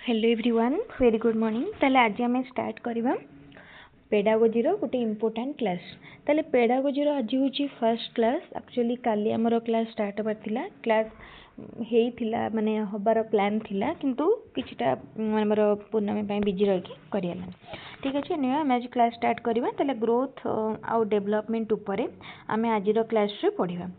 Hello everyone very good morning ताले आज आम स्टार्ट करवा पेडागोजी गोटे इम्पोर्टाट क्लास ताले पेडागोजी आज हूँ फर्स्ट क्लास एक्चुअली काली आमर क्लास स्टार्ट होबार थिला क्लास होता माने हबार प्लान थिला किंतु किछिटा आमर पूर्णमी बिजी रही करिया ठीक अच्छे नियो आम आज क्लास स्टार्ट करवा ताले ग्रोथ आउ डेवलपमेंट उपरे आम आज क्लास रे पढ़िबा।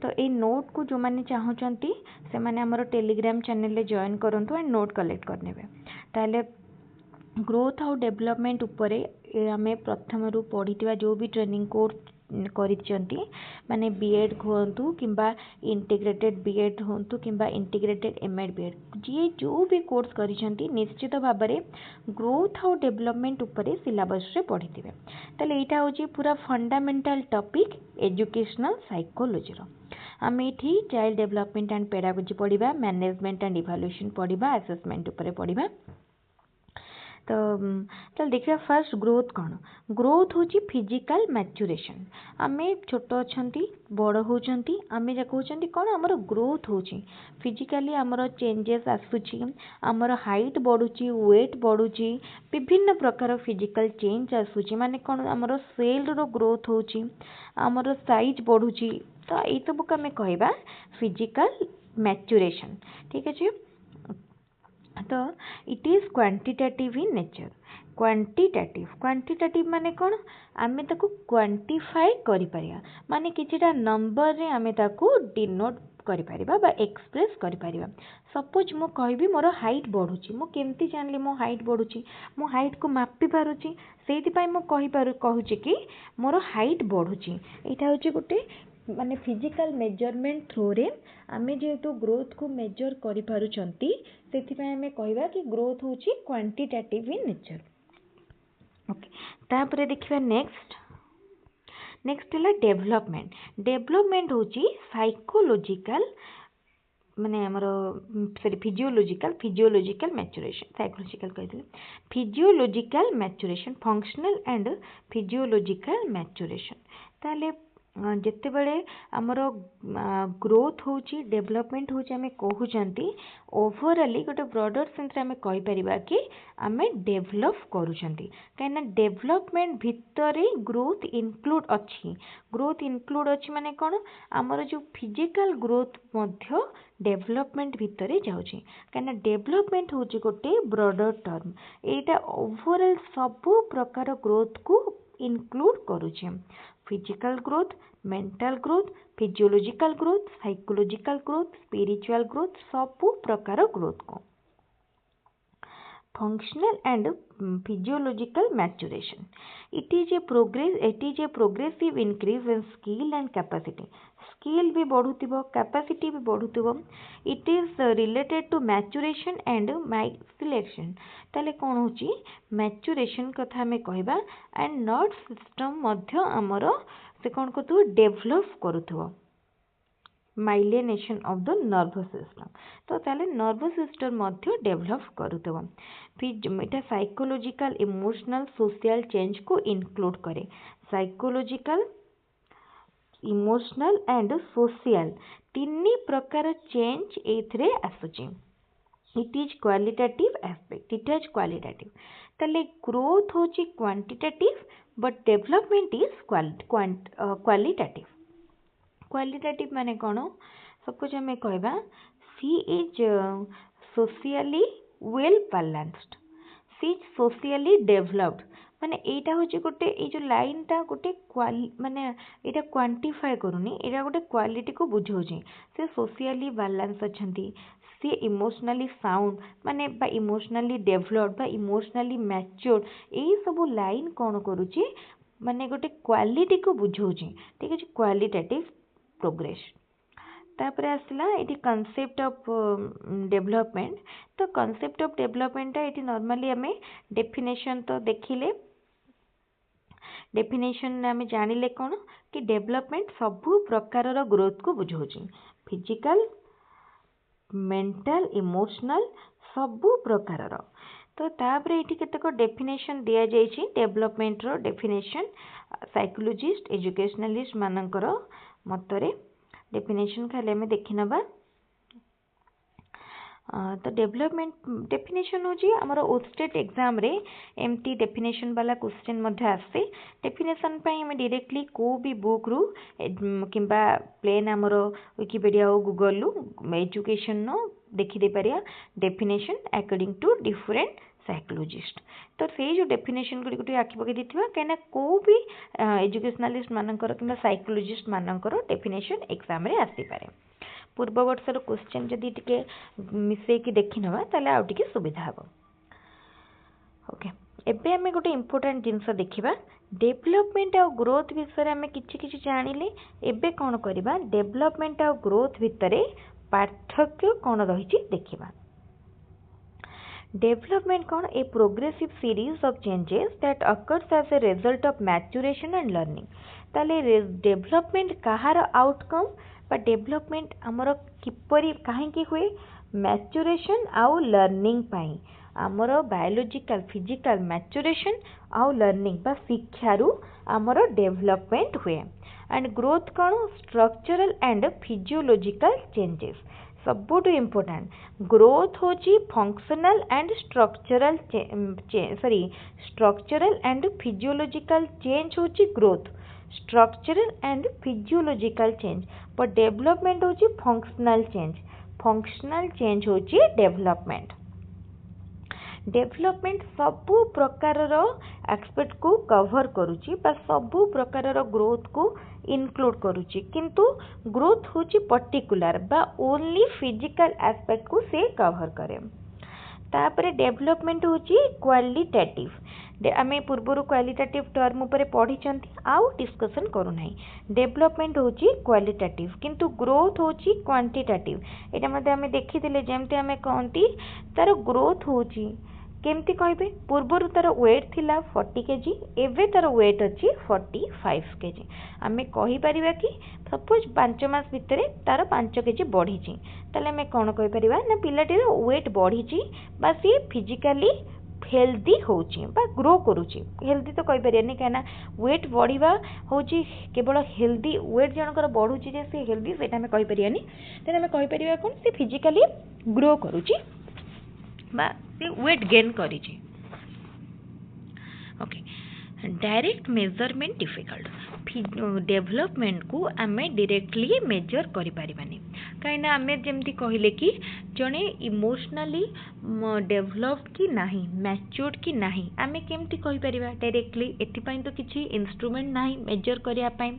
तो ये नोट को जो मैंने चाहूँगी से मैंने आमर टेलीग्राम चैनल जॉइन करूँ एंड नोट कलेक्ट करने ताले ग्रोथ आउ डेवलपमेंट उपरे आम प्रथम रू पढ़ी जो भी ट्रेनिंग कोर्स करिसेंती माने बीएड होंतु किंबा इंटीग्रेटेड बीएड होंतु किंबा इंटीग्रेटेड एमएड बीएड जी जो भी कोर्स करिसेंती निश्चित भाव में ग्रोथ आउ डेवलपमेंट उपरे सिलेबस रे पढ़ी थे ताले एटा होची पूरा फंडामेंटल टॉपिक एजुकेशनल साइकोलॉजी रो आम ये चाइल्ड डेवलपमेंट एंड पेडागोजी पढ़ा मैनेजमेंट एंड इवैल्यूएशन पढ़ा असेसमेंट उपरे पढ़ा। तो चल देखिए फर्स्ट ग्रोथ कौन ग्रोथ हूँ फिजिकल मैच्यूरेशन आम छोट अच्छा बड़ होती आम कहते कौन आमर ग्रोथ हो फिजिकाली आमर चेंजेस आसूची आमर हाइट बढ़ुची वेट बढ़ुची विभिन्न प्रकार फिजिकल चेंज आसूची माने कौन आमर सेल रो ग्रोथ होची आमर साइज बढ़ुची तो ये सब को आम कहवा फिजिकल मैच्यूरेशन ठीक अच्छे। तो it is quantitative in nature quantitative माने कौन आम ताको क्वांटिफाई करि परिया माने किछिटा नंबर रे आम ताको डिनोट करि परिबा बा एक्सप्रेस करि परिबा। सपोज मु कहबी मोर हाइट बढ़ुची मु केमती जानली मो हाइट बढ़ुची मो हाइट को मापी पारुची सेति पई मु कहि पारु कहूची कि मोर हाइट बढ़ुची एटा होची गोटे माने फिजिकल मेजरमेंट थ्रू रे आमे जेहेतु ग्रोथ को मेजर करि पारुचंती सेति पई आमे कहबा कि ग्रोथ होची क्वांटिटेटिव इन नेचर। ओके तापरे देखिबा नेक्स्ट है डेवलपमेंट होची साइकोलॉजिकल माने हमर सॉरी फिजियोलॉजिकल मैच्यूरेशन साइकोलॉजिकल कहते physiological maturation functional and physiological maturation ताले जिते बड़े आमर ग्रोथ होची डेवलपमेंट होची आमे कहउचंती ओवरऑली गोटे ब्रॉडर सेंस आमे कहि परिबा कि आमे डेवलप करूचंती काइना डेवलपमेंट भितरे ग्रोथ इनक्लूड अछि माने कोन आमर जो फिजिकल ग्रोथ मध्य डेवलपमेंट भितरे जाउची काइना डेवलपमेंट होची गोटे ब्रॉडर टर्म एटा ओवरऑल सब प्रकार ग्रोथ को इनक्लूड करूची physical growth mental growth physiological growth psychological growth spiritual growth सब प्रकार ग्रोथ को functional and physiological maturation it is a progressive increase in skill and capacity skill भी बढ़ुतिबो capacity भी बढ़ुतिबो it is related to maturation and selection ताले कोन होची maturation कथा हमें कहबा and nerve system मध्य हमर से कोन को डेवलप करूथबो myelination of the nervous system तो ताले नर्वस सिस्टम मध्य डेवलप करूथबो फिर इटा साइकोलॉजिकल इमोशनल सोशल चेंज को इंक्लूड करे साइकोलॉजिकल इमोशनल एंड सोशल तीन प्रकार चेंज एथरे आसुची it is qualitative aspect it is qualitative ताले ग्रोथ होची quantitative but development is qualitative qualitative माने कौन सपोज आम कहबा she is socially well balanced she is socially developed माने एटा होची गोटे ए जो लाइन टा गोटे माने एटा क्वांटिफाई करूनी एटा गोटे क्वालिटी को बुझौची से सोशियली बैलेंस अछंती सी इमोशनली साउंड माने बा इमोशनली डेवलप्ड बा इमोशनली मैच्योर्ड ए सब लाइन कौन करूची माने गोटे क्वालिटी को बुझौची ठीक है क्वालिटेटिव प्रोग्रेस तापर आसला ये कॉन्सेप्ट ऑफ डेवलपमेंट तो कॉन्सेप्ट ऑफ डेवलपमेंट ये नॉर्मली आम डेफिनेशन तो देखिले डेफिनेशन आम जानिले कौन कि डेवलपमेंट सबू प्रकार ग्रोथ को बुझाऊँ फिजिकल मेंटल इमोशनल सबू प्रकार तो तापर ये केतक डेफिनेशन दि जाइए डेवलपमेंट रो डेफिनेशन साइकोलॉजिस्ट एजुकेशनलिस्ट मानकर मतरे डेफिनेशन खाली आम देखी नबा तो डेवलपमेंट डेफिनेशन होची हमर ओस्टेट एग्जाम रे एमटी डेफिनेशन वाला क्वेश्चन मध्ये आसे डेफिनेशन पई हम डायरेक्टली को भी बुक रु किंबा प्लेन हमर विकिपीडिया हो गूगल रु एजुकेशन नो देखि दे परिया definition according to different psychologist तो से जो डेफिनेशन गुडी गुडी आखि पके दिथिबा केना को भी एजुकेशनलिस्ट मानकर किंबा साइकोलॉजिस्ट मानकर डेफिनेशन एग्जाम रे आसी पारे पूर्व वर्षर क्वेश्चन जदि टिके मिसई की देखि नबा ताले आउ टिके सुविधा हबो ओके एबे हमें गोटे इंपोर्टेंट जिंस देखिबा डेवलपमेंट और ग्रोथ विषय हमें किछि किछि जानिले एबे कोन करबा डेवलपमेंट और ग्रोथ भितरे पार्थक्य कोन रहिछि देखिबा Development कौन a progressive series of changes that occurs as a result of maturation and learning ताले डेवलपमेंट कहार आउटकम बा डेवलपमेंट आमर किपरि काहेकि हुए मैच्योरेशन आउ लर्निंग पाई आमर बायोलॉजिकल फिजिकल मैच्योरेशन आउ लर्निंग बा शिक्षारु आमर डेवलपमेंट हुए एंड ग्रोथ कौन स्ट्रक्चरल एंड फिजियोलॉजिकल चेंजेस सबुठ इम्पोर्टेंट ग्रोथ होची functional and structural structural and physiological change होची growth structural and physiological change पर डेवलपमेंट होची फंक्शनल चेंज होची डेवलपमेंट डेवलपमेंट सबु प्रकार एक्सपेक्ट को कवर करुची बा सबु प्रकार ग्रोथ को इनक्लूड करुची किंतु ग्रोथ होची पर्टिकुलर बा ओनली फिजिकल एस्पेक्ट को से कवर करे तापरे डेवलपमेंट होची क्वालिटेटिव आमे पूर्वरु क्वालिटेटिव टर्म ऊपर पढ़ी चंती आउ डिस्कशन करू नाही डेवलपमेंट होची क्वालिटेटिव किंतु ग्रोथ होची क्वांटिटेटिव एटा मध्ये आमे देखिथिले जेमते आमे कहंती तार ग्रोथ होची केमती कहबे पूर्वरु तार वेट थिला 40 केजी एवे तार वेट अछि 45 केजी आमे कहि परिबा कि सपोज 5 मास भितरे तार 5 केजी बढ़ी छि तले आमे कोन कहि परिबा ना पिलाटीर वेट बढ़ी छि बा सी फिजिकली हेल्दी होची बा ग्रो करूची हेल्दी तो कहि परियानी काना वेट बढ़िबा होची केवल हेल्दी वेट जनकर बढ़ुची जे से हेल्दी सेटा आमे कहि परियानी तने आमे कहि परिबा कोन से फिजिकली ग्रो करूची बा से वेट गेन करिछि okay direct measurement difficult development को आमे डायरेक्टली मेजर करि परिबानी काइना आमे जेमती कहिले कि जने इमोशनली डेवलप्ड कि नाही मैच्योर्ड कि नाही आमे केमती कहि परिबा डायरेक्टली एथि पई तो किछि इंस्ट्रूमेंट नाही मेजर करिया पई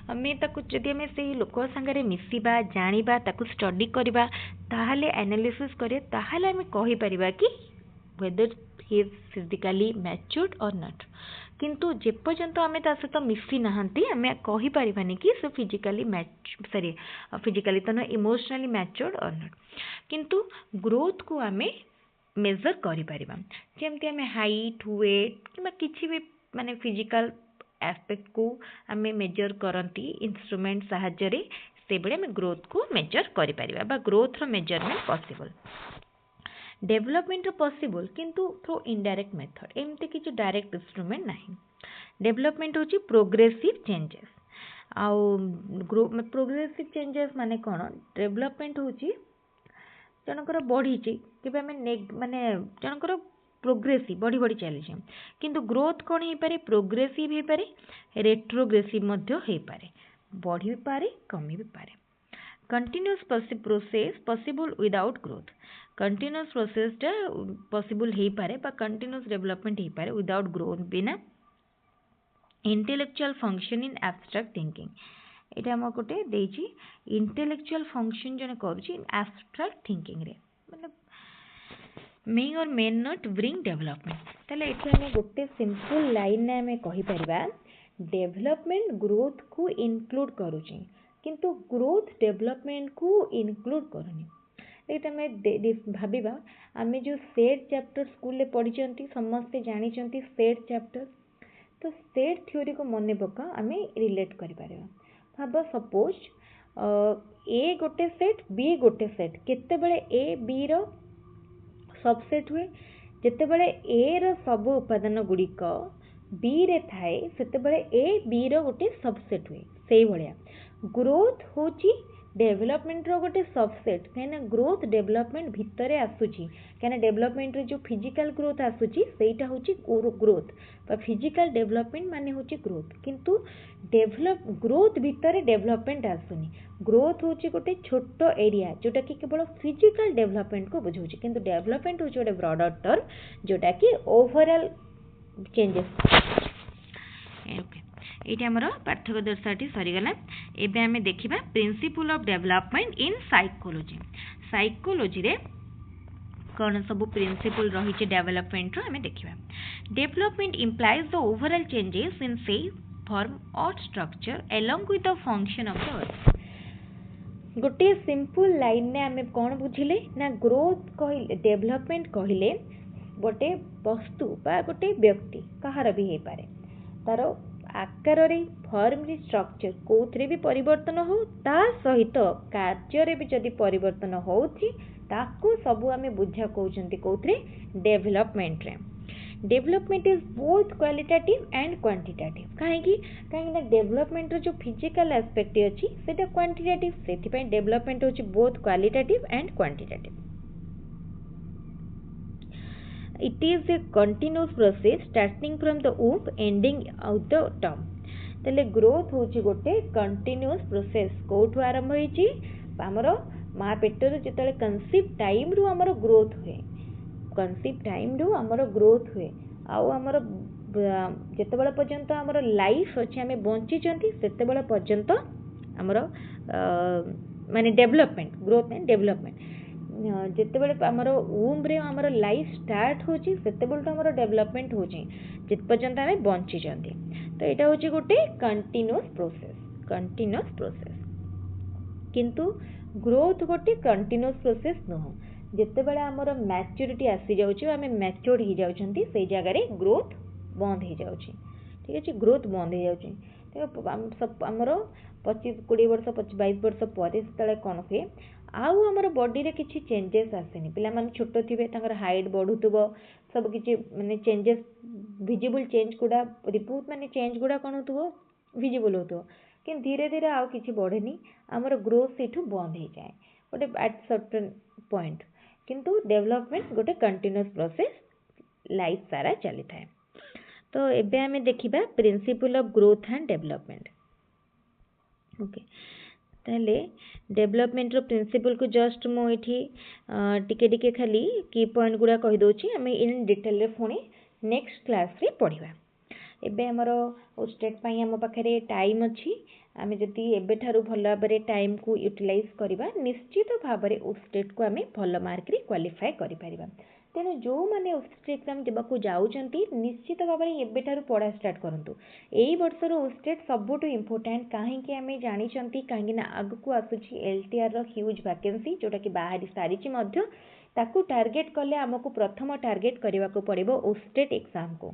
आमे ताकु जदि आमे से लोक संगे मिसिबा जानिबा ताकु स्टडी करबा ताहाले एनालिसिस करे ताहाले आमे कहि परिबा कि weather he is physically matured or not किंतु जे पर्यंत आमे ता सहित मिसी नाहंती आमे कहि परिबानी कि से फिजिकली फिजिकली तो इमोशनली मैच्योर्ड और नॉट किंतु ग्रोथ को आमे मेजर करि परिबा जेमति आमे हाइट वेट किबा किछि भी माने फिजिकल एस्पेक्ट को आमे मेजर करंती इंस्ट्रूमेंट सहायता रे से बेले आमे ग्रोथ को मेजर करि परिबा बा ग्रोथ रो मेजरमेंट पॉसिबल डेवलपमेंट पॉसिबल किंतु थ्रू इनडायरेक्ट मेथड एमते किछि डायरेक्ट इंस्ट्रूमेंट नाही डेवलपमेंट होची प्रोग्रेसिव चेंजेस आउ प्रोग्रेसिव चेंजेस माने कोन डेवलपमेंट होची जनकर बढ़ी छि केबे माने जनकर प्रोग्रेसिव बढ़ी बढ़ी चली छि किंतु ग्रोथ कोन हे पारे प्रोग्रेसिव हे पारे रेट्रोग्रेसिव मध्य हे पारे बढ़ी पारे कमी भी पारे continuous process possible without growth continuous process टा पॉसिबल हे पारे बा कंटिन्यूअस डेवलपमेंट हे पारे विदाउट ग्रोथ बिना intellectual function in abstract thinking एटा हम गोटे देछि इंटेलेक्चुअल फंक्शन जने करूछि इन एब्स्ट्रैक्ट थिंकिंग रे मतलब मे और मे नॉट ब्रिंग डेवलपमेंट ताले एठी हम गोटे सिंपल लाइन ने हम कहि परिबा डेवलपमेंट ग्रोथ को इंक्लूड करूछि किंतु ग्रोथ डेवलपमेंट को इंक्लूड करूनी एटा मैं भाबिबा आमे जो सेट चैप्टर स्कूल ले पढ़ी चंती समस्त जानि चंती सेट चैप्टर तो सेट थ्योरी को मने पका आमे रिलेट करि पारेबा भाबो सपोज ए गोटे सेट बी गोटे सेट केते बेले ए बी रो सबसेट हुए जेते बेले ए रो सब उपादान गुडी को बी रे थाए सेते बेले ए बी रो गोटे सबसेट हुए सेही भलिया ग्रोथ होची डेवलपमेंट रो गोटे सबसेट कहीं ग्रोथ डेवलपमेंट भितर आसूची कहीं डेवलपमेंट रे जो फिजिकल ग्रोथ आसूची सेटा होची ग्रोथ फिजिकल डेवलपमेंट माने होची ग्रोथ किंतु डेवलप ग्रोथ भितर डेवलपमेंट आसुनी ग्रोथ होची गोटे छोट एरिया जोटा कि केवल फिजिकल डेवलपमेंट को बुझाउची किंतु डेवलपमेंट होची गोटे ब्रॉडर टर्म जोटा कि ओवरऑल चेंजेस ओके ये आमर पार्थक्य दर्शाटी सरीगला एबे आमे देखिबा principle of development in psychology psychology रे कौन सब प्रिंसिपल रही डेवलपमेंट रो आमे देखिबा development implies the overall changes in shape form और structure along with the function of the earth गोटे सिंपल लाइन ने आमे कौन बुझिले ना ग्रोथ कहले डेवलपमेंट कहले गोटे वस्तु बा गोटे व्यक्ति कहार भी हे पारे तार आकार रे फॉर्म रे स्ट्रक्चर कोथरे भी परिवर्तन हो ता सहित कार्य रे भी जदि परिवर्तन होउची ताकू सबु आमे बुझा कहउचंती कोथरे डेवलपमेंट रे development is both qualitative and quantitative कहीं ना डेवलपमेंट रो जो फिजिकल एस्पेक्ट अछि सेटा क्वांटिटेटिव सेति पय डेवलपमेंट होची both qualitative and quantitative It is a continuous process starting from the womb ending out the term. तले ग्रोथ होची गोटे कंटिन्यूअस प्रोसेस कोठु आरंभ होईची हमरो मां पेटर जेतले कंसीव टाइम रु हमरो ग्रोथ हुए कंसीव टाइम रु हमरो ग्रोथ हुए आउ हमरो जेतेबेले पर्यंत हमरो लाइफ अछि हमें बंची चंती सेतेबेले पर्यंत हमरो माने डेवलपमेंट ग्रोथ एंड डेवलपमेंट जितेबले आमर वूम रे आमर लाइफ स्टार्ट होची सेतेबेले तो आमर डेवलपमेंट होची जित पर्यंत आमे बंची जंती तो एटा होची गोटे कंटीन्यूअस प्रोसेस किंतु ग्रोथ गोटे कंटीन्यूअस प्रोसेस नहो जितेबले आमर मैच्योरिटी आसी जाउची आमे मैच्योर्ड ही जाउचंती सेई जगह रे ग्रोथ बंद ही जाउची ठीक अछि ग्रोथ बंद ही जाउची तो आमर 25-20 वर्ष 22 वर्ष पर तले कोन हुए आउ हमर बॉडी रे किछि चेंजेस आसेनी पिला माने छोटो थिबे तांकर हाइट बढ़ुतबो सब किछि माने चेंजेस विजिबल चेंज गुडा रिपोर्ट माने चेंज गुडा कोन होतबो विजिबल होतो कि धीरे धीरे आउ किछि बढ़ेनी हमर ग्रोथ सेठू बंद हे जाए गोटे एट सर्टेन पॉइंट किंतु डेवलपमेंट गोटे कंटीन्यूअस प्रोसेस लाइफ सारा चली थाए तो एबे हमें देखिबा principle of growth and development okay ताले डेवलपमेंट रो प्रिंसिपल को जस्ट मो इठी टिके टिके खाली की पॉइंट गुडा कहि दोची हमें इन डिटेल रे पुणी नेक्स्ट क्लास रे पढ़िबा एबे हमरो स्टेट पई हम पाखरे टाइम अछि आमे जति एबे थारु भलो बारे टाइम को यूटिलाइज करिबा निश्चित भाबरे स्टेट को आमे भलो मार्क रे क्वालिफाई करि परिबा तेणु जो मैंने ओस्टेट एग्जाम देवाक जाऊँगी निश्चित भाव में एबेठारु पढ़ा स्टार्ट करूँ यही वर्षर ओस्टेट सबुठ इम्पोर्टाट कहीं आम जानते कहीं आगक आसूसी एलटीआर ह्यूज वैकेंसी जोटा कि बाहरी सारी ताकू टार्गेट कले आमको प्रथम टार्गेट करने को पड़ो ओस्टेट एग्जाम को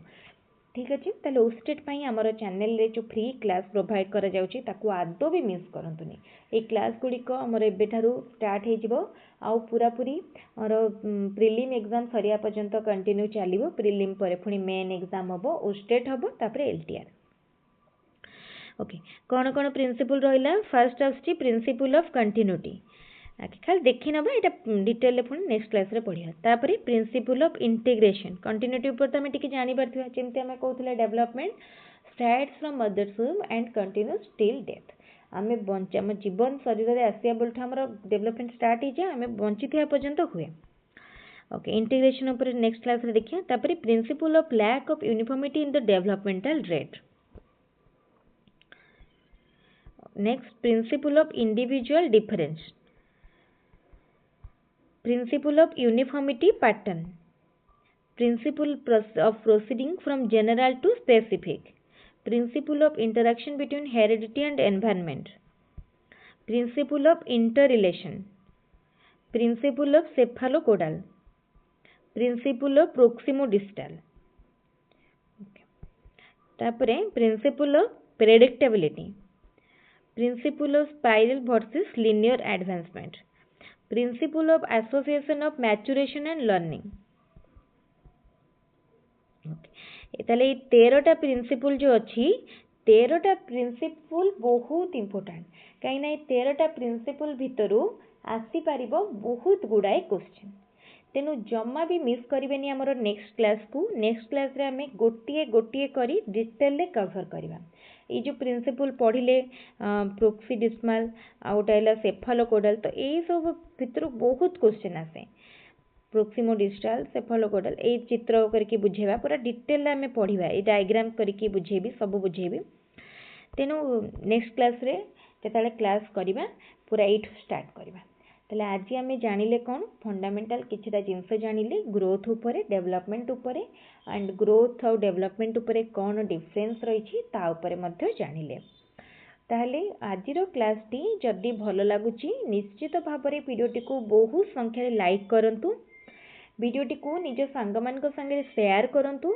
ठीक अच्छे ताले ओस्टेट पाई आमर चैनल रे जो फ्री क्लास प्रोवाइड करा जाउची ताकू आदो भी मिस करंतुनी ए क्लास गुड़िक आमर एबेठारु स्टार्ट हो जिवो आउ पूरा पूरी और प्रिलिम एग्जाम सरिया पर्यंत कंटिन्यू चलिवो प्रिलिम परे पुणी मेन एग्जाम हबो ओस्टेट हबो तापरे एलटीआर ओके कौन कौन प्रिंसिपल रहिला फर्स्ट आछि प्रिंसिपल ऑफ कंटिन्यूटी खाली देखी नबा यहाँ डिटेल पुणी नेक्स्ट क्लास रे पढ़िया तापरे प्रिंसिपल ऑफ इंटीग्रेशन कंटिन्यूटी ऊपर तो आम टिके जानि पारथिबा जेमति आम कहउथिले development starts from mother's womb and continues till death आम बंच आम जीवन शरीर रे आसिया बोलठ हमर डेवलपमेंट स्टार्ट हो जाए आम बंचिथिया पर्यंत हुए ओके इंटीग्रेशन ऊपर नेक्स्ट क्लास रे देखिया तापरे principle of lack of uniformity in the developmental rate next principle of individual difference Principle of uniformity pattern. Principle of proceeding from general to specific. Principle of interaction between heredity and environment. Principle of interrelation. Principle of cephalocodal. Principle of proximodistal. Okay. तापरे principle of predictability. Principle of spiral versus linear advancement. Principle of association of maturation and learning. ताले 13टा principal जो अच्छी 13टा principal बहुत important कहीं 13टा principal भितर आसी पार बहुत गुड़ाए question तेणु जमा भी मिस करेंगे आमर नेक्स्ट क्लास रे आमे गोटे गोटे करी डिटेल कभर करवा ये जो प्रिंसिपल पढ़िले प्रोक्सीडिस्माल आउटा सेफालोकोडाल तो यही सब भितर बहुत क्वेश्चन आसे प्रोक्सीमोडिस्टाल सेफालोकोडाल ये चित्र करके बुझेवा पूरा डिटेल आमे पढ़िबा ये डायग्राम करके बुझेबी सब बुझेबी तेणु नेक्स्ट क्लास रे जेतेबेले क्लास करवा पूरा एट स्टार्ट करवा ताले आज आमे जानिले कौन फंडामेंटल किछिटा जिनस जानिले ग्रोथ उपरे डेवलपमेंट उपरे एंड ग्रोथ और डेवलपमेंट उपरे कौन डिफरेंस रही ता उपरे मध्य जानिले ताहले आजिर क्लास टी जदि भल लगुची निश्चित भाव में वीडियोटी को बहुत संख्या लाइक करंतु वीडियोटी को निज सांगमान संगे शेयर करंतु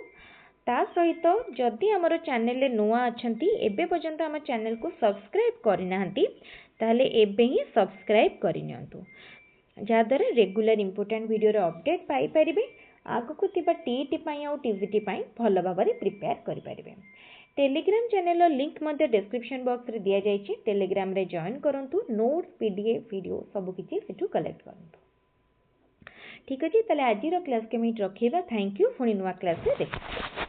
ता सहित जदि आमर चैनल नुआ अच्छी एबे पर्यंत आम चैनल को सब्सक्राइब करना ताहले एबे ही सब्सक्राइब करनियंतु जहाँद्वारा रेगुलर इंपोर्टेंट वीडियो अपडेट पाई परिबे आगकु थिबा टीईटी पई आ टीजीटी पई भल भाव में प्रिपेयर करि परिबे टेलीग्राम चैनल लिंक मध्य डिस्क्रिप्शन बॉक्स रे दिया जाइछि टेलीग्राम रे जॉइन करंतु नोट्स पीडीएफ वीडियो सब किछि सेठु कलेक्ट करंतु ठीक अछि ताले आजिरो क्लास के मिट रखिबा थैंक यू पुणी नुआ क्लास रे देखा।